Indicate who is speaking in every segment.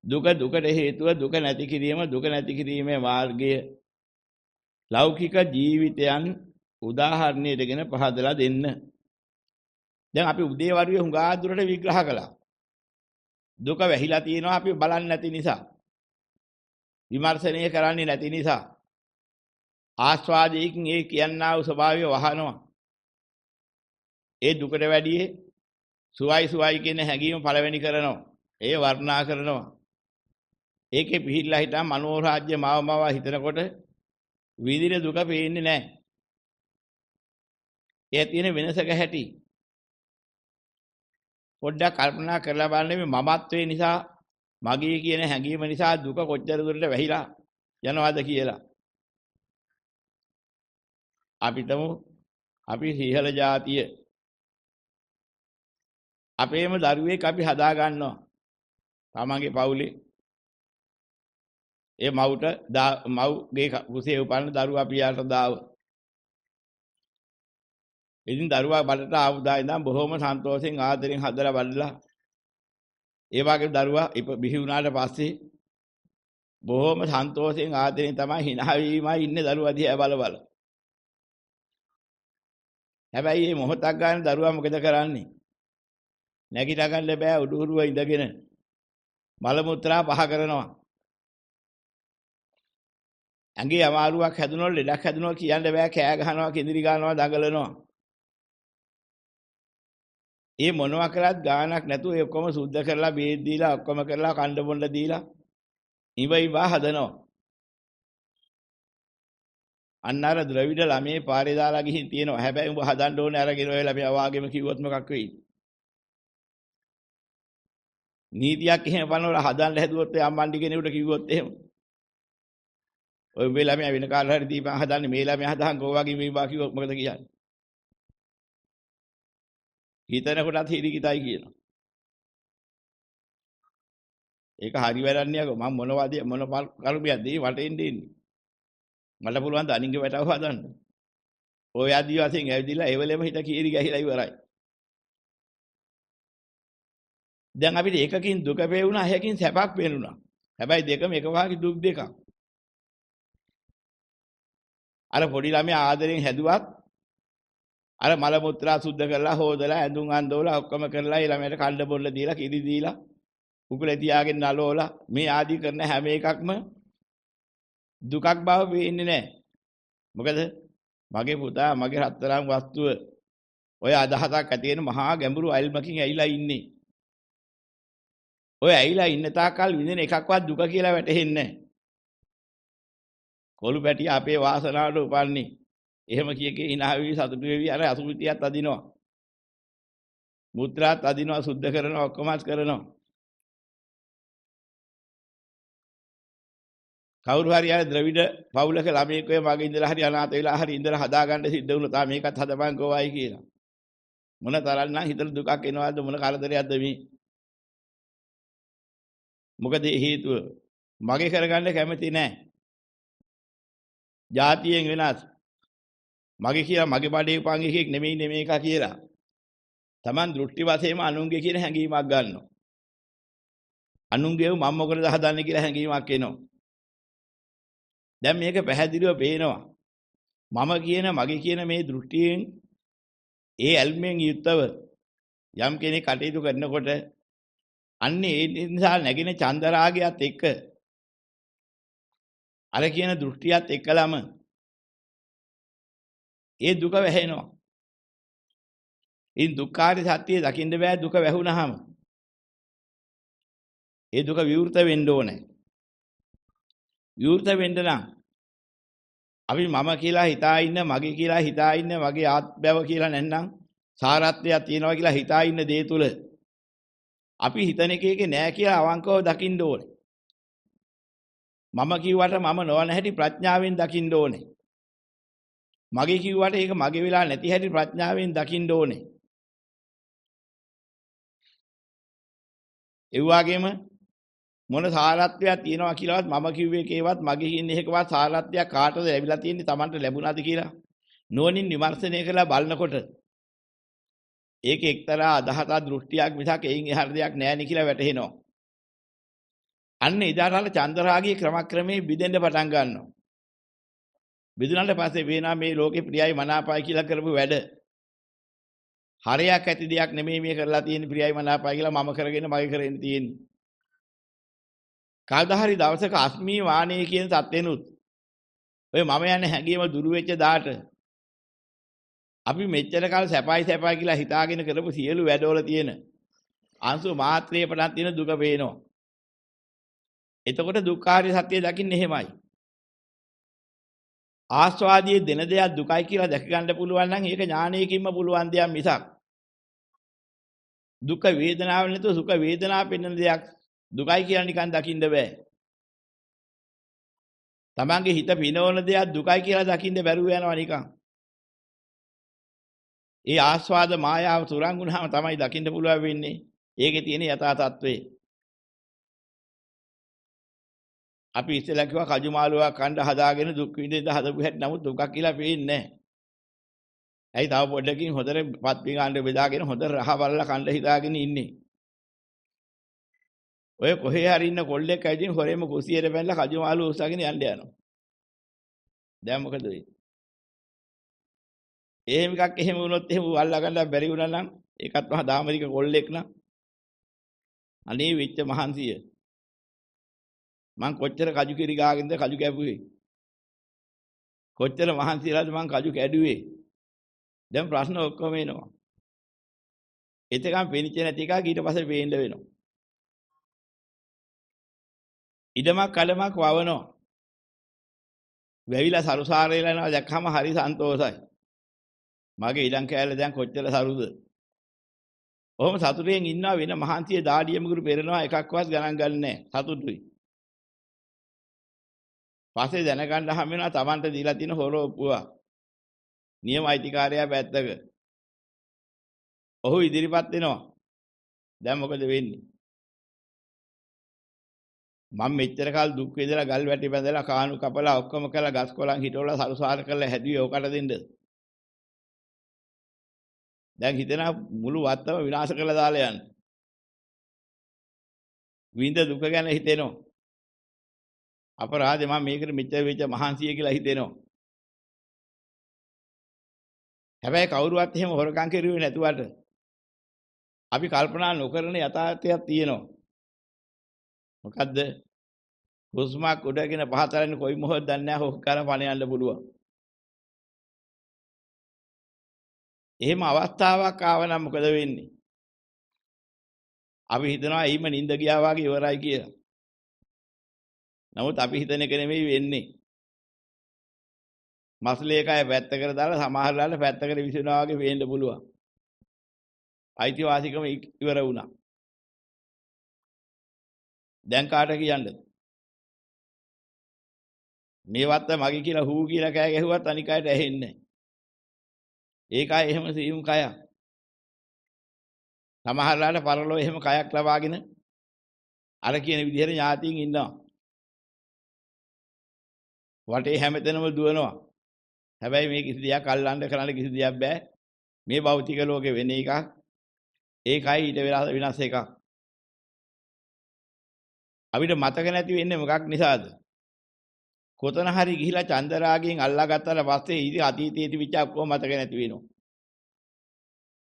Speaker 1: දුක දුකට හේතුව දුක නැති කිරීම දුක නැති කිරීමේ මාර්ගය ලෞකික ජීවිතයන් උදාහරණයටගෙන පහදලා දෙන්න. දැන් අපි උදේ වරුවේ හුඟා දුරට විග්‍රහ කළා. දුක වැහිලා තියෙනවා අපි බලන්නේ නැති නිසා. විමර්ශනය කරන්නේ නැති නිසා. ආස්වාදයෙන් ඒ කියන්නා වූ ස්වභාවය වහනවා. ඒ දුකට වැඩියේ සුවයි සුවයි කියන හැඟීම පළවෙනි කරනවා. ඒ වර්ණනා කරනවා. ඒකේ පිහිල්ලා හිටා මනෝරාජ්‍ය මාව හිතනකොට විඳින දුක පේන්නේ නැහැ. ඒ තියෙන වෙනසක හැටි. පොඩ්ඩක් කල්පනා කරලා බලන්න මේ මමත්වයේ නිසා මගේ කියන හැඟීම නිසා දුක කොච්චර දුරට වැහිලා යනවාද කියලා. අපිටම අපි සිහල જાතිය අපේම දරුවෙක් අපි හදා ගන්නවා. තමන්ගේ පවුලේ ඒ මව්ගේ කුසේ උපන්න දරුවා පියාට දාව. ඉතින් දරුවා බඩට ආවදා ඉඳන් බොහොම සන්තෝෂෙන් ආදරෙන් හදලා බලලා ඒ වගේ දරුවා බිහි වුණාට පස්සේ බොහොම සන්තෝෂෙන් ආදරෙන් තමයි hina වීමයි ඉන්නේ දරුවා දිහා බල බල. හැබැයි මේ මොහොතක් ගන්න දරුවා මොකද කරන්නේ? නැගිට ගන්න බෑ උඩුරුව ඉඳගෙන මල මුත්‍රා පහ කරනවා. ඇඟේ අමාරුවක් හැදුනොත් ලෙඩක් හැදුනොත් කියන්න බෑ කෑ ගහනවා කිඳිරි ගන්නවා දඟලනවා. ඒ මොනවා කරත් ගානක් නැතුව ඒ ඔක්කොම සුද්ධ කරලා බේත් දීලා ඔක්කොම කරලා කණ්ඩ බොණ්ඩ දීලා ඉවයිවා හදනවා. අන්න අර ද්‍රවිඩ ළමේ පාරේ දාලා ගිහින් තියෙනවා. හැබැයි උඹ හදන්න ඕනේ අරගෙන ඔය ළමයා වාගෙම කිව්වොත් මොකක් වෙයිද? නීතියක් එහෙම පනවලා හදන්න හැදුවොත් ඒ අම්මන්ඩි කෙනෙකුට කිව්වොත් එහෙම. ඔය මේ ළමයා වෙන කාලේ හරි දීපන් හදන්නේ මේ ළමයා හදහන් කෝවාගේ මේ බා කිව්වොත් මොකද කියන්නේ? හිතන කොටත් හිරිකිතයි කියනවා. ඒක හරි වැඩක් නියකෝ මම මොනවද මොන කරුමියක්ද මේ වටෙන් දෙන්නේ. මට පුළුවන් ද අනින්ගේ වැටව හදන්න. ඔය ආදි වශයෙන් ඇවිදilla එවලෙම හිත කීරි ගහිලා ඉවරයි. දැන් අපිට එකකින් දුක වේුණා එකකින් සැපක් වෙනුණා. හැබැයි දෙකම එක වාගේ දුක් දෙකක්. අර පොඩි ළමයා ආදරෙන් හැදුවත් අර මල මුත්‍රා සුද්ධ කරලා හොදලා ඇඳුම් අඳවලා ඔක්කොම කරලා ඒ ළමයට කන්න බොන්න දීලා කිරි දීලා උකුලේ තියාගෙන නලවලා මේ ආදි කරන හැම එකක්ම දුකක් බව පේන්නේ නැහැ. මොකද මගේ පුතා මගේ රත්තරන් වස්තුව ඔය අදහසක් ඇති වෙන මහා ගැඹුරු අල්මකින් ඇවිලා ඉන්නේ. ඔය ඇවිලා ඉන්න තාක්කල් විඳින එකක්වත් දුක කියලා වැටහෙන්නේ නැහැ. කොළු පැටිය අපේ වාසනාවට උපන්නේ. එහෙම කියකේ hina වෙවි සතුටු වෙවි අර අසුවිතියත් අදිනවා. මුත්‍රාත් අදිනවා සුද්ධ කරනවා ඔක්කොමත් කරනවා. කවුරු හරි අර ද්‍රවිඩ පවුලක ළමයෙක් ඔය මගේ ඉඳලා හරි අනාථ වෙලා හරි ඉඳලා හදාගන්න සිද්ධ වුණා. තා මේකත් හදපන් කෝවයි කියලා. මොන තරම්නම් හිතට දුකක් එනවද මොන කරදරයක්ද මේ? මොකද හේතුව මගේ කරගන්න කැමති නැහැ. જાතියෙන් වෙනස්. මගේ කියලා මගේ බඩේ උපන් එකෙක් නෙමෙයි මේක කියලා. Taman දෘෂ්ටි වශයෙන්ම අනුන්ගේ කියන හැඟීමක් ගන්නවා. අනුන්ගේව මම මොකටද හදන්නේ කියලා හැඟීමක් එනවා. දැන් මේක පැහැදිලිව පේනවා. මම කියන මගේ කියන මේ දෘෂ්ටියෙන් ඒ ඇල්මෙන් යුක්තව යම් කෙනෙක් කටයුතු කරනකොට අන්නේ ඒ නිසා නැගින චන්දරාගයත් එක්ක අර කියන දෘෂ්ටියත් එක්කලම ඒ දුක වැහෙනවා. ඉන් දුක්ඛාරි සත්‍යය දකින්න බෑ දුක වැහුනහම. ඒ දුක විවෘත වෙන්න ඕනේ. විවෘත වෙන්න නම් අපි මම කියලා හිතා ඉන්න මගේ කියලා හිතා ඉන්න මගේ ආත්මයව කියලා නැත්නම් සාරත්වයක් තියනවා කියලා හිතා ඉන්න දේ තුල අපි හිතන එකේ නෑ කියලා අවංකව දකින්න ඕනේ. මම කිව්වට මම නොවන හැටි ප්‍රඥාවෙන් දකින්න ඕනේ. මගේ කිව්වට ඒක මගේ වෙලා නැති හැටි ප්‍රඥාවෙන් දකින්න ඕනේ. ඒ වගේම මොන සාරත්වයක් තියෙනවා කියලාවත් මම කිව්වේ ඒකවත් මගේ කියන්නේ එකවත් සාරත්වයක් කාටද ලැබිලා තියෙන්නේ Tamanට ලැබුණාද කියලා නුවණින් විමර්ශනය කරලා බලනකොට ඒක එක්තරා අදහසක් දෘෂ්ටියක් මිසක් එයින් එහාට දෙයක් නැහැ නේ කියලා වැටහෙනවා. අන්න එදාටල චන්දරාගයේ ක්‍රමක්‍රමයෙන් බිඳෙන්න පටන් ගන්නවා. බිඳුනට පස්සේ වෙනා මේ ලෝකේ ප්‍රියයි මනාපයි කියලා කරපු වැඩ. හරයක් ඇති දෙයක් නෙමෙයි මේ කරලා තියෙන ප්‍රියයි මනාපයි කියලා මම කරගෙන මගේ කරගෙන තියෙන්නේ. කවදා හරි දවසක අස්මී වාණේ කියන සත්වෙනුත් ඔය මම යන්නේ හැංගීම දුරු වෙච්ච දාට අපි මෙච්චර කාල සැපයි සැපයි කියලා හිතාගෙන කරපු සියලු වැඩවල තියෙන අංශු මාත්‍රයේ පටන් තියෙන දුක පේනවා. එතකොට දුක්ඛාරිය සත්‍ය දකින්න එහෙමයි. ආස්වාදයේ දෙන දෙයක් දුකයි කියලා දැක ගන්න පුළුවන් නම් ඒක ඥානයකින්ම පුළුවන් දෙයක් මිසක් දුක වේදනාව නැතුව සුඛ වේදනාව පෙන්වන දෙයක් දුකයි කියලා නිකන් දකින්න බෑ. තමන්ගේ හිත පිනවන දෙයක් දුකයි කියලා දකින්න බැරුව යනවා නිකන්. ඒ ආස්වාද මායාව තුරන් වුණාම තමයි දකින්න පුළුවන් වෙන්නේ. ඒකේ තියෙන යථා තත්ත්වය. අපි ඉස්සෙල්ලා කිව්වා කජු මාළුවා කණ්ඩ හදාගෙන දුක් විඳින්න හදපු හැටි නමුත් දුකක් කියලා පේන්නේ නැහැ. ඇයි තව පොඩ්ඩකින් හොඳට පත් පිඟාන්න බෙදාගෙන හොඳ රහ බලලා කණ්ඩ හිතාගෙන ඉන්නේ. ඔය කොහේ හරි ඉන්න කොල්ලෙක් ඇවිදින් හොරෙම කුසියට බැලලා කජු මාළුව උස්සගෙන යන්න යනවා. දැන් මොකද වෙන්නේ? එහෙම එකක් එහෙම වුණොත් එහෙම අල්ලා ගන්න බැරි වුණා නම් ඒකත් මහා දාමරික කොල්ලෙක් නම් අනේ වෙච්ච මහන්සිය මං කොච්චර කජු කිරි ගාගෙනද කජු කැපුවේ කොච්චර මහන්සියලාද මං කජු කැඩුවේ දැන් ප්‍රශ්න ඔක්කොම එනවා එතකම් පෙනිච්ච නැති එකක් ඊට පස්සේ පේන්න වෙනවා ඉඩමක් කලමක් වවනවා වැවිලා සරුසාරේලා යනවා දැක්කම හරි සන්තෝසයි මගේ ඉඩම් කෑල්ල දැන් කොච්චර සරුද ඔහොම සතුටෙන් ඉන්නවා වෙන මහන්සිය දාඩියමකුරු පෙරනවා එකක්වත් ගණන් ගන්නෑ සතුටුයි පස්සේ දැනගන්න හැම වෙනවා Tamanට දීලා තියෙන හොරෝපුවා නියම අයිතිකාරයා පැත්තක ඔහු ඉදිරිපත් වෙනවා දැන් මොකද වෙන්නේ මම මෙච්චර කාල දුක් විඳලා ගල් වැටි බැඳලා කාණු කපලා ඔක්කොම කළා ගස් කොළන් හිටවලා සරුසාර කරලා හැදුවේ ඕකට දෙන්නද දැන් හිතෙන මුළු වත්තම විනාශ කරලා දාලා යන්න විඳ දුක ගැන හිතෙනවා අපරාධේ මම මේකට මෙච්චර වෙච්ච මහන්සිය කියලා හිතෙනවා. හැබැයි කවුරුවත් එහෙම හොරකම් කරුවේ නැතුවට අපි කල්පනා නොකරන යථාර්ථයක් තියෙනවා. මොකද්ද? හුස්මක් උඩගෙන පහතරන්නේ කොයි මොහොතද දන්නේ නැහැ හොක් කරලා පණ යන්න පුළුවන්. එහෙම අවස්ථාවක් ආව නම් මොකද වෙන්නේ? අපි හිතනවා ඊම නිින්ද ගියා වගේ ඉවරයි කියලා. නමුත් අපි හිතන එක නෙමෙයි වෙන්නේ. මස්ලේ කය පැත්තකට දාලා සමහරලාට පැත්තකට විසිනවා වගේ වෙන්න පුළුවන්. අයිතිවාසිකම ඉවර වුණා. දැන් කාට කියන්නද? මේවත් මගේ කියලා හූ කියලා කෑ ගැහුවත් අනික අයට ඇහෙන්නේ නැහැ. ඒකයි එහෙම සියුම් කය. සමහරලාට පරලෝ එහෙම කයක් ලබාගෙන අර කියන විදිහට ඥාතියින් ඉන්නවා. වටේ හැමතැනම දුවනවා. හැබැයි මේ කිසි දෙයක් අල්ලන්න කරන්න කිසි දෙයක් බෑ. මේ භෞතික ලෝකේ වෙන එකක්. ඒකයි ඊට වෙලා විනාශ එකක්. අපිට මතක නැති වෙන්නේ මොකක් නිසාද? කොතන හරි ගිහිලා චන්දරාගයෙන් අල්ලා ගත්තාට පස්සේ ඉතින් අතීතයේ තිබිච්ච ඔක්කොම මතක නැති වෙනවා.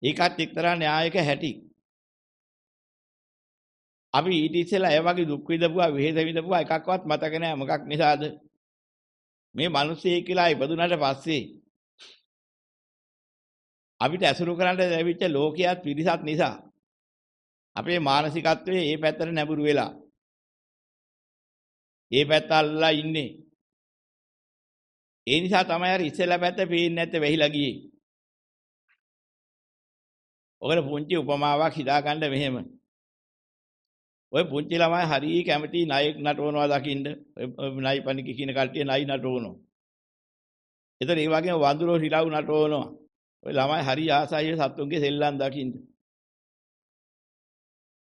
Speaker 1: ඒකත් එක්තරා න්‍යායක හැටි. අපි ඊට ඉස්සෙල්ලා ඒ වගේ දුක් විඳපුවා, වෙහෙස විඳපුවා එකක්වත් මතක නැහැ. මොකක් නිසාද? මේ මිනිස්සෙක් කියලා ඉපදුනාට පස්සේ අපිට ඇසුරු කරන්න ලැබිච්ච ලෝකයක් පිරිසක් නිසා අපේ මානසිකත්වයේ මේ පැත්තට නැඹුරු වෙලා. මේ පැත්ත අල්ලලා ඉන්නේ. ඒ නිසා තමයි අර ඉස්සෙල්ලා පැත්ත පේන්නේ නැත්තේ වෙහිලා ගියේ. ඔකට පුංචි උපමාවක් හිතාගන්න මෙහෙම. ඔය පුංචි ළමයි හරිය කැමති නයෙක් නටවනවා දකින්න. ඔය නයි පණික කියන කට්ටිය නයි නටවනවා. ඒතර ඒ වගේම වඳුරෝ හිලව් නටවනවා. ඔය ළමයි හරිය ආසයි සත්තුන්ගේ සෙල්ලම් දකින්න.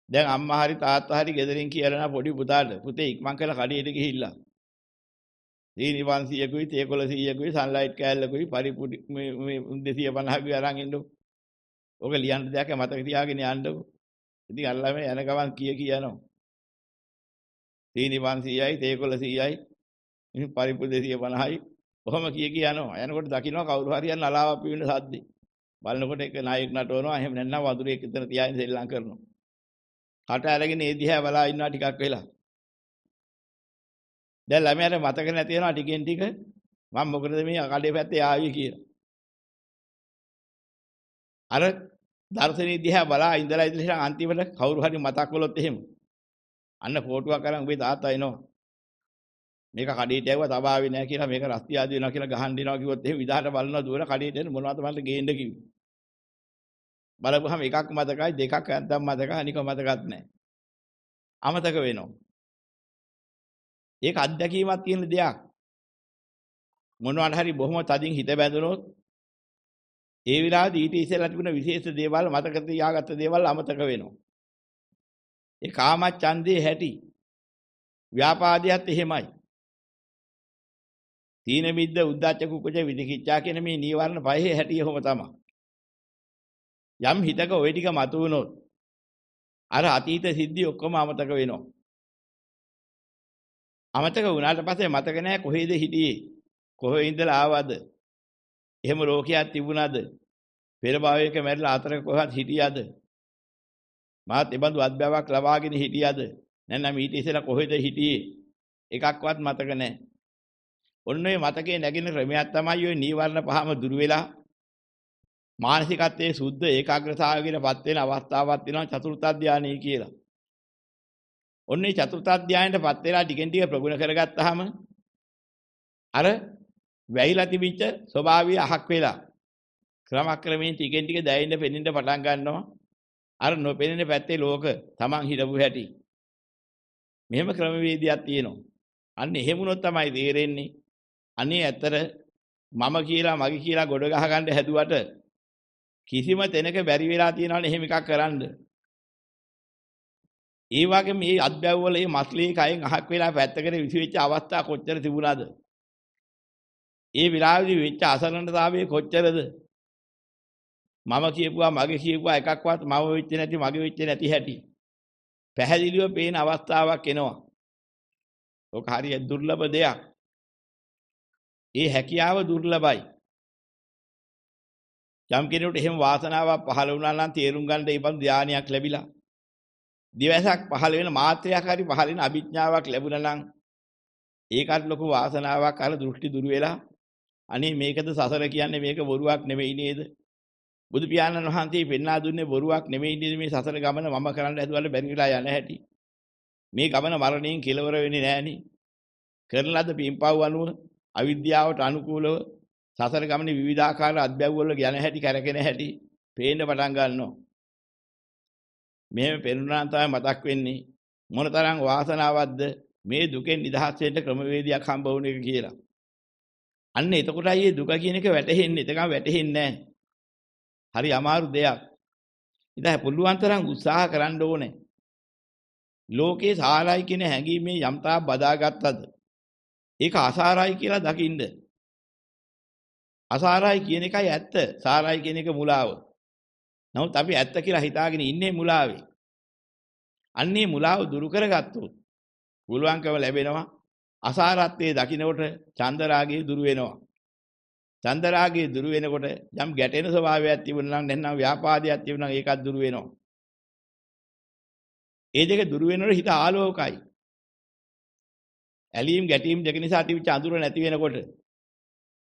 Speaker 1: දැන් අම්මා හරි තාත්තා හරි ගෙදරින් කියලා පොඩි පුතාට පුතේ ඉක්මන් කරලා කඩේට ගිහිල්ලා. සීනි 500කුයි තේකොළ 100කුයි සන්ලයිට් කෑල්ලකුයි පරිපුඩි මේ 250කුයි අරන් ඉන්නු. ඔක ලියන්න දෙයක් මතක තියාගෙන යන්නකො. ඉතින් අල්ලම යන ගමන් කියනවා. සීනි 500යි, තේකොළ 100යි, ඉතින් පරිප්පු 250යි. කොහොම කිය යනවා. යනකොට දකින්නවා කවුරු හරි යන අලාවක් පිවින සද්දේ. බලනකොට එක නායක නටවනවා. එහෙම නැත්නම් වඳුරෙක් එතන තියාගෙන සෙල්ලම් කරනවා. කට අරගෙන ඒ දිහා බලා ඉන්නවා ටිකක් වෙලා. දැන් ළමයාට මතක නැති වෙනවා ටිකෙන් ටික මම මොකටද මේ කඩේ පැත්තේ ආවේ කියලා. අර දර්ශනීය දිහා බලා ඉඳලා අන්තිමට කවුරු හරි මතක් කළොත් එහෙම අන්න ෆෝටුවක් අරන් උඹේ තාත්තා එනවා. මේක කඩේට යවුවා තබාවේ නැහැ කියලා මේක රස්ති ආදි වෙනවා කියලා ගහන්න දෙනවා කිව්වොත් එහෙම විදහාට බලනවා දුවන කඩේට එන මොනවද මන්ට ගේන්න කිව්වේ. බලපුවහම එකක් මතකයි දෙකක් නැත්තම් මතකයි අනික මතකත් නැහැ. අමතක වෙනවා. ඒක අත්දැකීමක් තියෙන දෙයක්. මොනවාට හරි බොහොම තදින් හිත බැඳුනොත් ඒ විලාදී ඊට ඉස්සෙල්ලා තිබුණ විශේෂ දේවල් මතක තියාගත්ත දේවල් අමතක වෙනවා. ඒ කාමච්ඡන්දේ හැටි. ව්‍යාපාදයට එහෙමයි. තීන මිද්ද උද්ධච්ච කුක්කුච විදිකිච්ඡා කියන මේ නීවරණ පහේ හැටි එහෙම තමයි. යම් හිතක ওই ටික මතු වුණොත් අර අතීත සිද්ධි ඔක්කොම අමතක වෙනවා. අමතක වුණාට පස්සේ මතක නැහැ කොහෙද හිටියේ? කොහේ ඉඳලා ආවද? එහෙම රෝගයක් තිබුණාද? පෙර භවයක මැරිලා අතරක කොහත් හිටියාද? මාත් එබඳු අත්බැවක් ලබාගෙන හිටියාද? නැත්නම් ඊට ඉස්සෙල්ලා කොහෙද හිටියේ? එකක්වත් මතක නැහැ. ඔන්න ඔය මතකේ නැගින ක්‍රමයක් තමයි ඔය නීවරණ පහම දුරු වෙලා මානසිකත්වයේ සුද්ධ ඒකාග්‍රතාවයකටපත් වෙන අවස්ථාවක් වෙනවා චතුර්ථ ධානය කියලා. ඔන්නේ චතුර්ථ ධානයටපත් වෙලා ටිකෙන් ටික ප්‍රගුණ කරගත්තාම අර වැහිලා තිබිච්ච ස්වභාවය අහක් වෙලා ක්‍රමක්‍රමයෙන් ටිකෙන් ටික දැයෙන්න පෙනෙන්න පටන් ගන්නවා. අර නොපෙනෙන පැත්තේ ලෝක Taman හිටපු හැටි. මෙහෙම ක්‍රමවේදයක් තියෙනවා. අන්න එහෙම වුණොත් තමයි තේරෙන්නේ. අනේ ඇත්තට මම කියලා මගේ කියලා ගොඩ ගහ ගන්න හැදුවට කිසිම තැනක බැරි වෙලා තියෙනවනේ එහෙම එකක් කරන්න. ඒ වගේ මේ අත්බැව් වල මේ මස්ලී කයෙන් අහක් වෙලා පැත්තකට විසිවෙච්ච අවස්ථා කොච්චර තිබුණාද? ඒ විලාසෙදි වෙච්ච අසරණතාවයේ කොච්චරද? මම කියපුවා මගේ කියපුවා එකක්වත් මම වෙච්ච නැති මගේ වෙච්ච නැති හැටි. පැහැදිලිව පේන අවස්ථාවක් එනවා. ඔක හරිය දුර්ලභ දෙයක්. ඒ හැකියාව දුර්ලභයි. යම් කෙනෙකුට එහෙම වාසනාවක් පහළ වුණා නම් තේරුම් ගන්න ඒ බඳු ධානයක් ලැබිලා. දිවසක් පහළ වෙන මාත්‍රයක් හරි පහළ වෙන අභිඥාවක් ලැබුණා නම් ඒකට ලොකු වාසනාවක් අර දෘෂ්ටි දුරු වෙලා අනේ මේකද සසර කියන්නේ මේක බොරුවක් නෙමෙයි නේද? බුදු පියාණන් වහන්සේ පෙන්වා දුන්නේ බොරුවක් නෙමෙයි නේද මේ සසර ගමන මම කරන්න හැදුවල බැරි වෙලා යන හැටි. මේ ගමන මරණයෙන් කෙලවර වෙන්නේ නෑනේ. කරන ලද පින්පව් අනුව අවිද්‍යාවට අනුකූලව සසර ගමනේ විවිධාකාර අත්බැව් වල යන හැටි කරගෙන හැටි පේන්න පටන් ගන්නවා. මෙහෙම පෙනුනා තමයි මතක් වෙන්නේ මොනතරම් වාසනාවක්ද මේ දුකෙන් නිදහස් වෙන්න ක්‍රමවේදයක් හම්බ වුණ එක කියලා. අන්න එතකොටයි මේ දුක කියන එක වැටහෙන්නේ. එතකම වැටහෙන්නේ නැහැ. හරි අමාරු දෙයක්. ඉතින් පුළුවන් තරම් උත්සාහ කරන්න ඕනේ. ලෝකේ සාරයි කියන හැඟීමේ යම්තා බදාගත්තද ඒක අසාරයි කියලා දකින්න. අසාරයි කියන එකයි ඇත්ත. සාරයි කියන එක මුලාව. නමුත් අපි ඇත්ත කියලා හිතාගෙන ඉන්නේ මුලාවේ. අන්නේ මුලාව දුරු කරගත්තොත් පුළුවන්කම ලැබෙනවා. අසාරත්වයේ දකින්නකොට චන්දරාගය දුරු වෙනවා. චන්දරාගය දුරු වෙනකොට යම් ගැටෙන ස්වභාවයක් තිබුණා නම් නැත්නම් ව්‍යාපාදයක් තිබුණා නම් ඒකත් දුරු වෙනවා. ඒ දෙක දුරු වෙනකොට හිත ආලෝකයි. ඇලීම් ගැටීම් දෙක නිසා තිබිච්ච අඳුර නැති වෙනකොට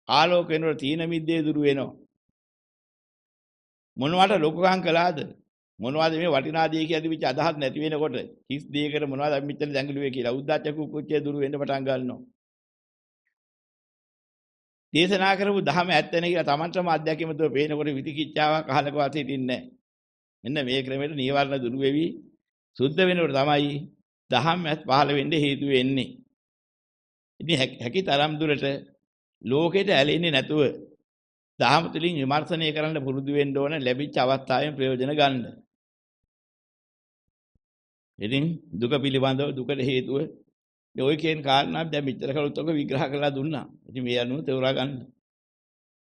Speaker 1: ආලෝක වෙනකොට තීන මිද්දේ දුරු වෙනවා. මොනවට ලොකුකම් කළාද? මොනවද මේ වටිනා දේ කියලා තිබිච්ච අදහස් නැති වෙනකොට කිස් දෙයකට මොනවද අපි මෙච්චර දැඟලුවේ කියලා උද්දච්ච කුච්චය දුරු වෙන්න පටන් ගන්නවා. දේශනා කරපු ධහම ඇත්තනේ කියලා Tamanටම අත්දැකීම තුළ පේනකොට විතිකිච්ඡාවක් අහලකවත් හිටින්නේ නැහැ. මෙන්න මේ ක්‍රමයට නීවරණ දුරු වෙවි සුද්ධ වෙනකොට තමයි ධහම ඇත් පහළ වෙන්න හේතු වෙන්නේ. ඉතින් හැකි තරම් දුරට ලෝකෙට ඇලෙන්නේ නැතුව ධහම තුලින් විමර්ශනය කරන්න පුරුදු වෙන්න ඕන ලැබිච්ච අවස්ථාවෙන් ප්‍රයෝජන ගන්න. ඉතින් දුක පිළිබඳව දුකට හේතුව ඔය කියන කාරණා දැන් මෙච්චර කලොත් ඔක විග්‍රහ කරලා දුන්නා. ඉතින් මේ අනුව තේරුම් ගන්න.